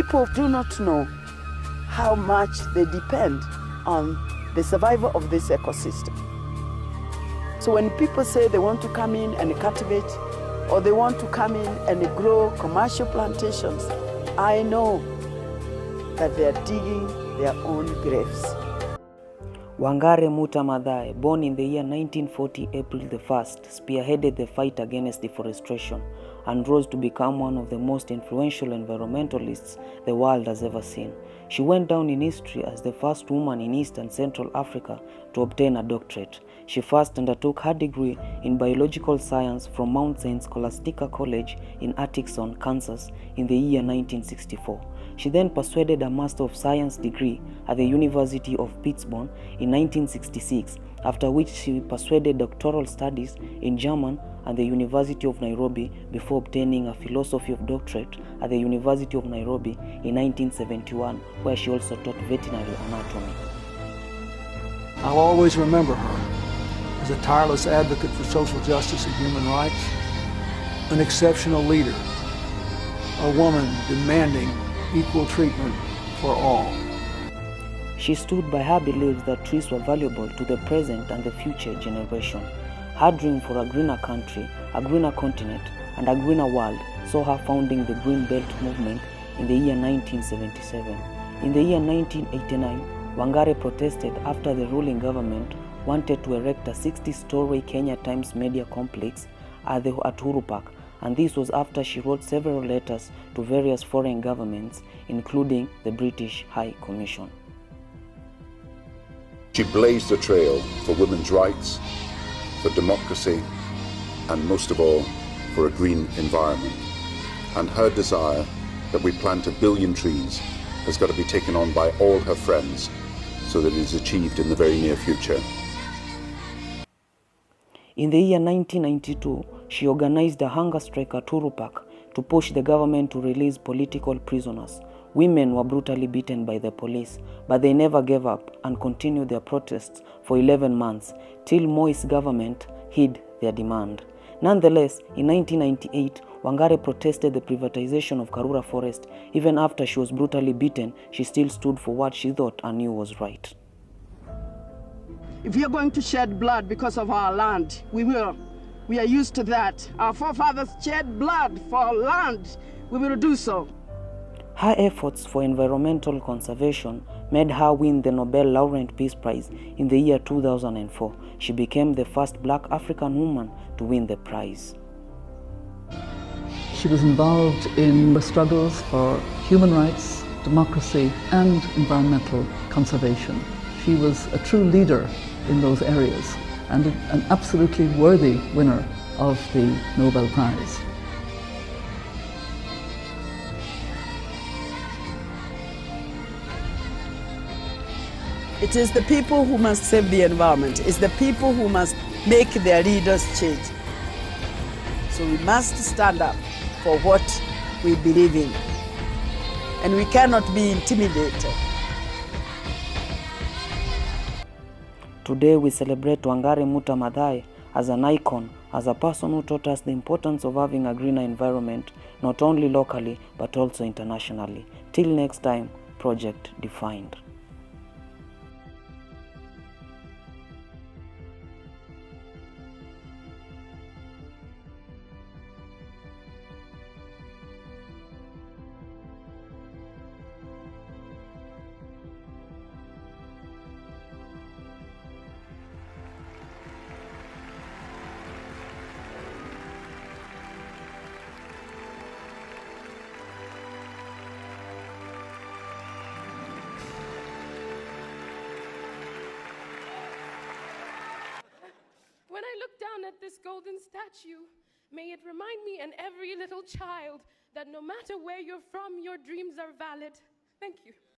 people do not know how much they depend on the survival of this ecosystem. So when people say they want to come in and cultivate, or they want to come in and grow commercial plantations, I know that they are digging their own graves. Wangare Muta Mathai, born in the year 1940, April the 1st, spearheaded the fight against deforestation and rose to become one of the most influential environmentalists the world has ever seen. She went down in history as the first woman in East and Central Africa to obtain a doctorate. She first undertook her degree in biological science from Mount St. Scholastica College in Atchison, Kansas in the year 1964. She then persuaded a Master of Science degree at the University of Pittsburgh in 1966, after which she persuaded doctoral studies in German at the University of Nairobi before obtaining a Philosophy of Doctorate at the University of Nairobi in 1971, where she also taught veterinary anatomy. I'll always remember her as a tireless advocate for social justice and human rights, an exceptional leader, a woman demanding equal treatment for all. She stood by her beliefs that trees were valuable to the present and the future generation. Her dream for a greener country, a greener continent, and a greener world saw her founding the Green Belt movement in the year 1977. In the year 1989, Wangare protested after the ruling government wanted to erect a 60-story Kenya Times media complex at Uhuru Park, and this was after she wrote several letters to various foreign governments, including the British High Commission. She blazed a trail for women's rights, for democracy, and most of all, for a green environment. And her desire that we plant 1 billion trees has got to be taken on by all her friends so that it is achieved in the very near future. In the year 1992, she organized a hunger strike at Uhuru Park to push the government to release political prisoners. Women were brutally beaten by the police, but they never gave up and continued their protests for 11 months, till Moi's government hid their demand. Nonetheless, in 1998, Wangare protested the privatization of Karura Forest. Even after she was brutally beaten, she still stood for what she thought and knew was right. If we are going to shed blood because of our land, we will. We are used to that. Our forefathers shed blood for our land. We will do so. Her efforts for environmental conservation made her win the Nobel Laureate Peace Prize in the year 2004. She became the first Black African woman to win the prize. She was involved in the struggles for human rights, democracy, and environmental conservation. She was a true leader in those areas and an absolutely worthy winner of the Nobel Prize. It is the people who must save the environment. It's the people who must make their leaders change. So we must stand up for what we believe in. And we cannot be intimidated. Today we celebrate Wangare Muta Mathai as an icon, as a person who taught us the importance of having a greener environment, not only locally, but also internationally. Till next time, Project Defined. When I look down at this golden statue, may it remind me and every little child that no matter where you're from, your dreams are valid. Thank you.